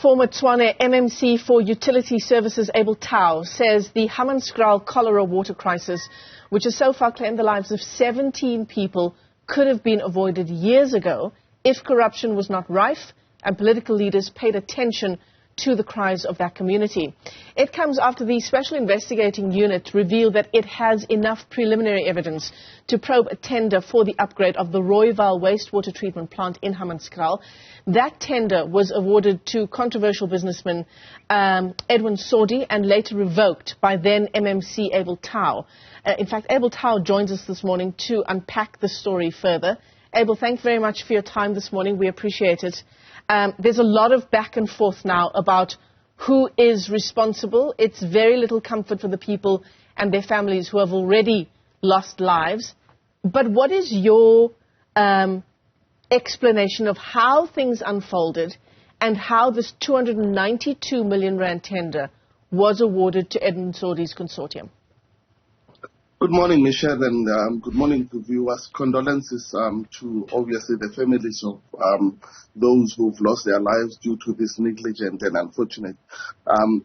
Former Tshwane MMC for Utility Services Abel Tau says the Hammanskraal cholera water crisis, which has so far claimed the lives of 17 people, could have been avoided years ago if corruption was not rife and political leaders paid attention to the cries of that community. It comes after the Special Investigating Unit revealed that it has enough preliminary evidence to probe a tender for the upgrade of the Rooiwal Wastewater Treatment Plant in Hammanskraal. That tender was awarded to controversial businessman Edwin Sodi and later revoked by then-MMC Abel Tau. In fact, Abel Tau joins us this morning to unpack the story further. Abel, thanks very much for your time this morning. We appreciate it. There's a lot of back and forth now about who is responsible. It's very little comfort for the people and their families who have already lost lives. But what is your explanation of how things unfolded and how this 292 million rand tender was awarded to Edwin Sodi's consortium? Good morning, Michelle, and good morning to viewers. Condolences to, obviously, the families of those who've lost their lives due to this negligent and unfortunate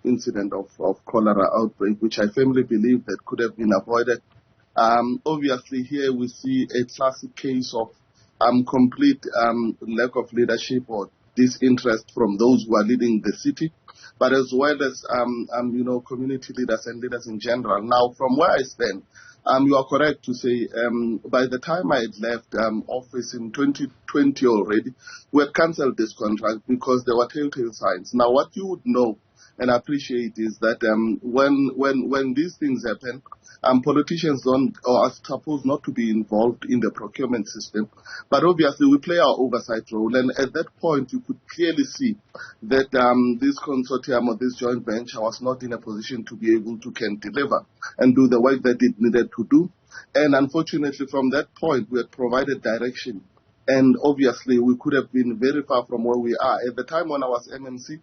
incident of cholera outbreak, which I firmly believe that could have been avoided. Obviously, here we see a classic case of complete lack of leadership or disinterest from those who are leading the city, but as well as, community leaders and leaders in general. Now, from where I stand, you are correct to say by the time I had left office in 2020 already, we had cancelled this contract because there were telltale signs. Now, what you would know and appreciate is that when these things happen, politicians don't or are supposed not to be involved in the procurement system, but obviously we play our oversight role. And at that point, you could clearly see that this consortium or this joint venture was not in a position to be able to deliver and do the work that it needed to do. And unfortunately, from that point, we had provided direction. And obviously, we could have been very far from where we are. At the time when I was MMC,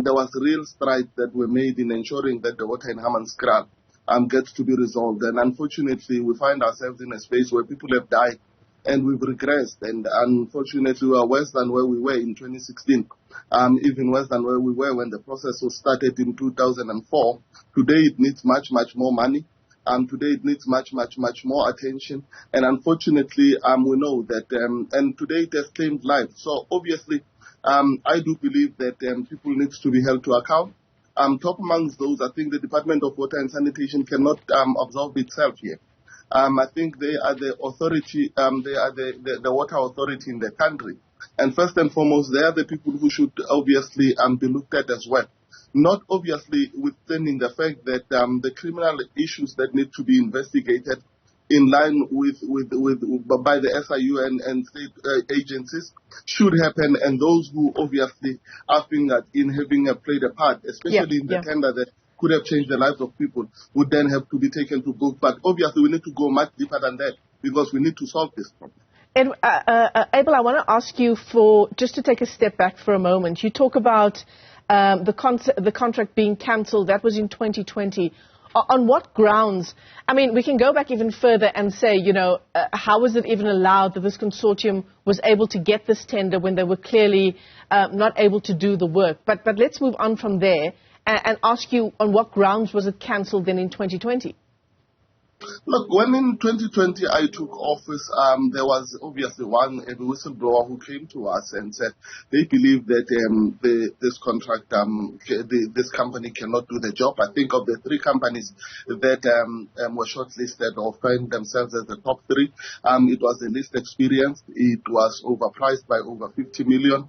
there was real strides that were made in ensuring that the water in Hammanskraal gets to be resolved. And unfortunately, we find ourselves in a space where people have died and we've regressed. And unfortunately, we are worse than where we were in 2016, even worse than where we were when the process was started in 2004. Today, it needs much, much more money. Today, it needs much, much, much more attention. And unfortunately, we know that, and today it has claimed life. So obviously, I do believe that people need to be held to account. Top amongst those, I think the Department of Water and Sanitation cannot absolve itself here. I think they are the authority, they are the water authority in the country. And first and foremost, they are the people who should obviously be looked at as well. Not obviously withstanding the fact that the criminal issues that need to be investigated in line with by the SIU and state agencies should happen, and those who obviously are fingered in having played a part, especially in the tender that could have changed the lives of people, would then have to be taken to book. But obviously we need to go much deeper than that because we need to solve this problem. Abel, I want to ask you just to take a step back for a moment. You talk about the contract being cancelled. That was in 2020. On what grounds? I mean, we can go back even further and say, how was it even allowed that this consortium was able to get this tender when they were clearly not able to do the work? But let's move on from there and ask you, on what grounds was it cancelled then in 2020? Look, when in 2020 I took office, there was obviously a whistleblower who came to us and said they believe that this contract, this company cannot do the job. I think of the three companies that were shortlisted or found themselves as the top three, it was the least experienced. It was overpriced by over 50 million.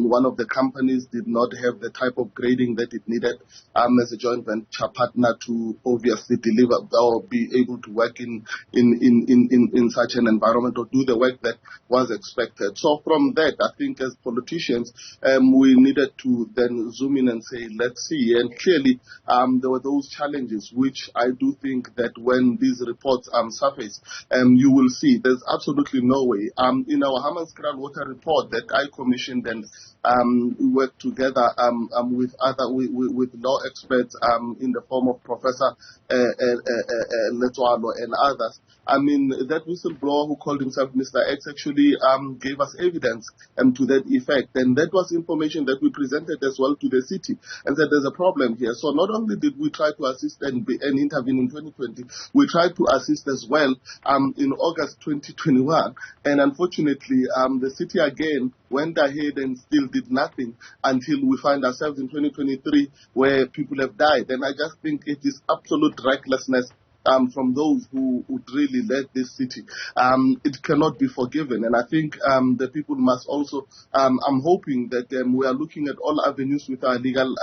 One of the companies did not have the type of grading that it needed as a joint venture partner to obviously deliver or be able to work in such an environment or do the work that was expected. So from that, I think as politicians, we needed to then zoom in and say, let's see. And clearly, there were those challenges, which I do think that when these reports surface, you will see there's absolutely no way. In our Hammanskraal water report that I commissioned and We worked together with law experts in the form of Professor Letwalo and others. I mean, that whistleblower who called himself Mr. X actually gave us evidence to that effect. And that was information that we presented as well to the city and said there's a problem here. So not only did we try to assist and intervene in 2020, we tried to assist as well in August 2021. And unfortunately, the city again went ahead and still did nothing until we find ourselves in 2023 where people have died. And I just think it is absolute recklessness from those who would really led this city. It cannot be forgiven. And I think the people must also, I'm hoping that we are looking at all avenues with our legal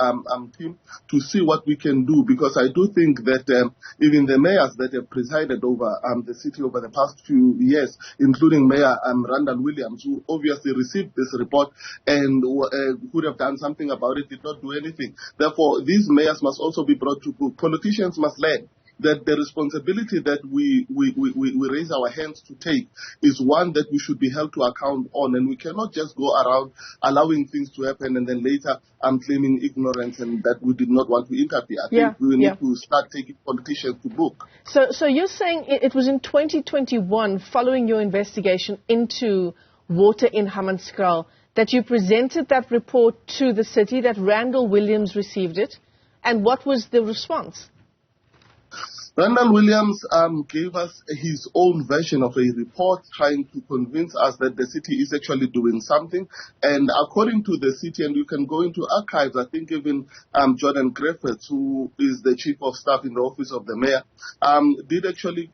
team to see what we can do, because I do think that even the mayors that have presided over the city over the past few years, including Mayor Randall Williams, who obviously received this report and could have done something about it, did not do anything. Therefore, these mayors must also be brought to book. Politicians must learn that the responsibility that we raise our hands to take is one that we should be held to account on, and we cannot just go around allowing things to happen and then later claiming ignorance and that we did not want to interfere. I think we need to start taking politicians to book. So you're saying it was in 2021, following your investigation into water in Hammanskraal, that you presented that report to the city, that Randall Williams received it, and what was the response? Randall Williams gave us his own version of a report trying to convince us that the city is actually doing something. And according to the city, and you can go into archives, I think even Jordan Griffiths, who is the chief of staff in the office of the mayor, did actually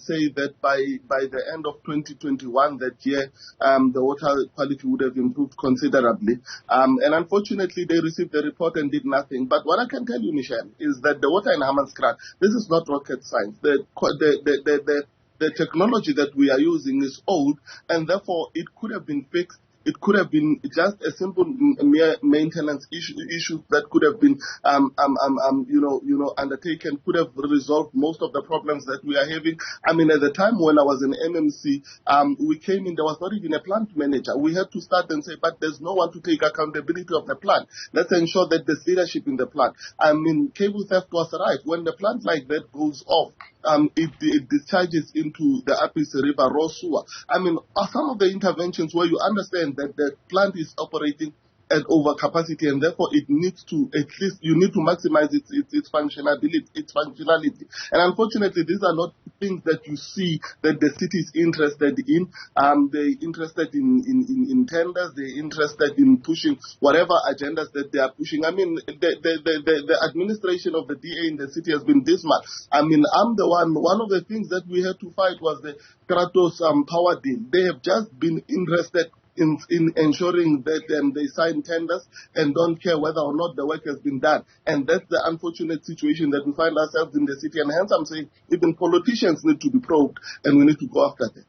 say that by the end of 2021 that year, the water quality would have improved considerably. And unfortunately, they received the report and did nothing. But what I can tell you, Michelle, is that the water in Hammanskraal, this is not rocket science. The technology that we are using is old, and therefore it could have been fixed. It could have been just a simple mere maintenance issue that could have been, undertaken, could have resolved most of the problems that we are having. I mean, at the time when I was in MMC, we came in, there was not even a plant manager. We had to start and say, but there's no one to take accountability of the plant. Let's ensure that there's leadership in the plant. I mean, cable theft was right. When the plant like that goes off, it discharges into the Apis River raw sewer. I mean, some of the interventions where you understand that the plant is operating at overcapacity, and therefore it needs to, at least you need to maximize its functionality. And unfortunately, these are not things that you see that the city is interested in. They're interested in tenders. They're interested in pushing whatever agendas that they are pushing. I mean, the administration of the DA in the city has been dismal. I mean, I'm the one of the things that we had to fight was the Kratos power deal. They have just been interested in ensuring that they sign tenders and don't care whether or not the work has been done. And that's the unfortunate situation that we find ourselves in the city. And hence I'm saying even politicians need to be probed and we need to go after them.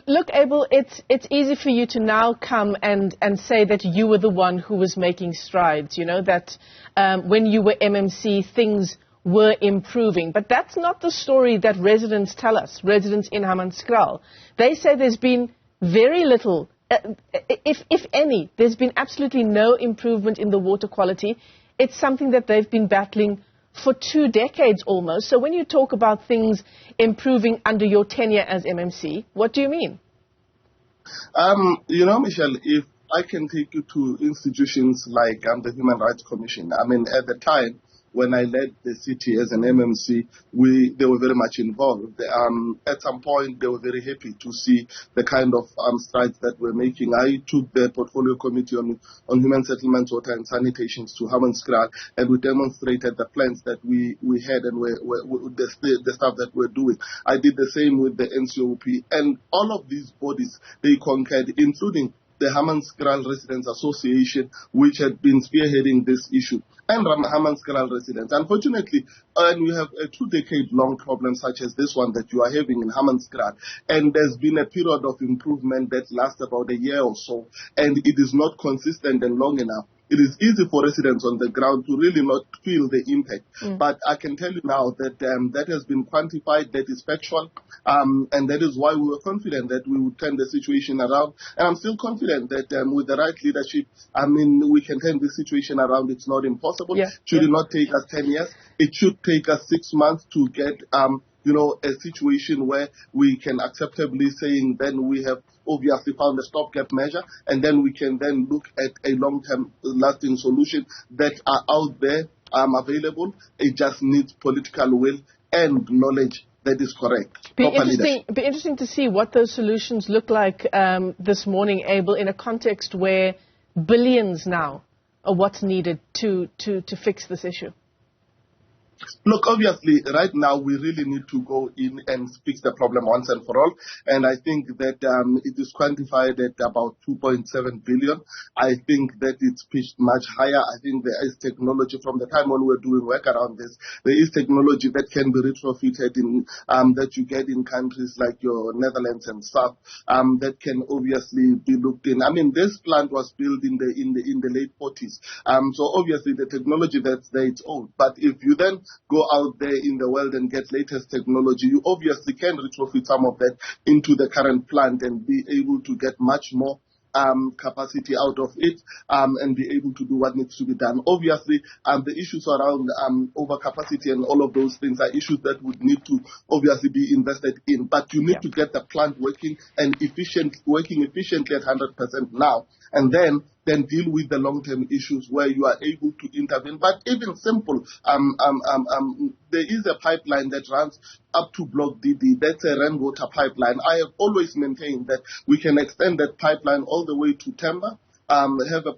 Look, Abel, it's easy for you to now come and say that you were the one who was making strides, you know, that when you were MMC, things were improving. But that's not the story that residents tell us, residents in Hammanskraal. They say there's been very little, if any, there's been absolutely no improvement in the water quality. It's something that they've been battling for 2 decades almost. So when you talk about things improving under your tenure as MMC, what do you mean? You know, Michelle, if I can take you to institutions like the Human Rights Commission. I mean, at the time, when I led the city as an MMC, they were very much involved. At some point, they were very happy to see the kind of strides that we're making. I took the portfolio committee on human settlements, water and sanitation to Hammanskraal, and we demonstrated the plans that we had and the stuff that we're doing. I did the same with the NCOP, and all of these bodies, they concurred, including the Hammanskraal Residents Association, which had been spearheading this issue, and Hammanskraal residents. Unfortunately, when you have a 2-decade-long problem such as this one that you are having in Hammanskraal, and there's been a period of improvement that lasts about a year or so, and it is not consistent and long enough, it is easy for residents on the ground to really not feel the impact. But I can tell you now that that has been quantified, that is factual, and that is why we were confident that we would turn the situation around. And I'm still confident that with the right leadership, we can turn this situation around. It's not impossible. Should it not take us 10 years? It should take us 6 months to get a situation where we can acceptably saying then we have obviously found a stopgap measure, and then we can then look at a long-term lasting solution that are out there available. It just needs political will and knowledge that is correct. Be interesting to see what those solutions look like this morning, Abel, in a context where billions now are what's needed to fix this issue. Look, obviously, right now we really need to go in and fix the problem once and for all. And I think that it is quantified at about 2.7 billion. I think that it's pitched much higher. I think there is technology from the time when we're doing work around this. There is technology that can be retrofitted in that you get in countries like your Netherlands and stuff that can obviously be looked in. This plant was built in the late 40s. So obviously the technology that's there, it's old. But if you then go out there in the world and get latest technology, you obviously can retrofit some of that into the current plant and be able to get much more capacity out of it and be able to do what needs to be done. Obviously, the issues around overcapacity and all of those things are issues that would need to obviously be invested in. But you need to get the plant working efficiently at 100% now, and then deal with the long-term issues where you are able to intervene. But even simple, there is a pipeline that runs up to Block DD. That's a rainwater pipeline. I have always maintained that we can extend that pipeline all the way to Temba, have a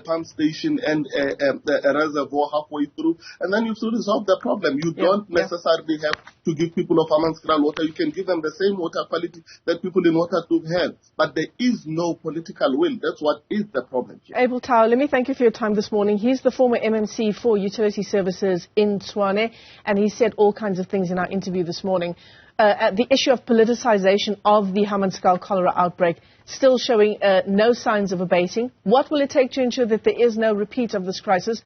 pump station and a reservoir halfway through, and then you should resolve the problem. You don't necessarily have to give people of Hammanskraal water. You can give them the same water quality that people in Waterkloof have, but there is no political will. That's what is the problem here. Abel Tau, let me thank you for your time this morning. He's the former MMC for Utility Services in Tshwane, and he said all kinds of things in our interview this morning. The issue of politicization of the Hammanskraal cholera outbreak still showing no signs of abating. What will it take to ensure that there is no repeat of this crisis?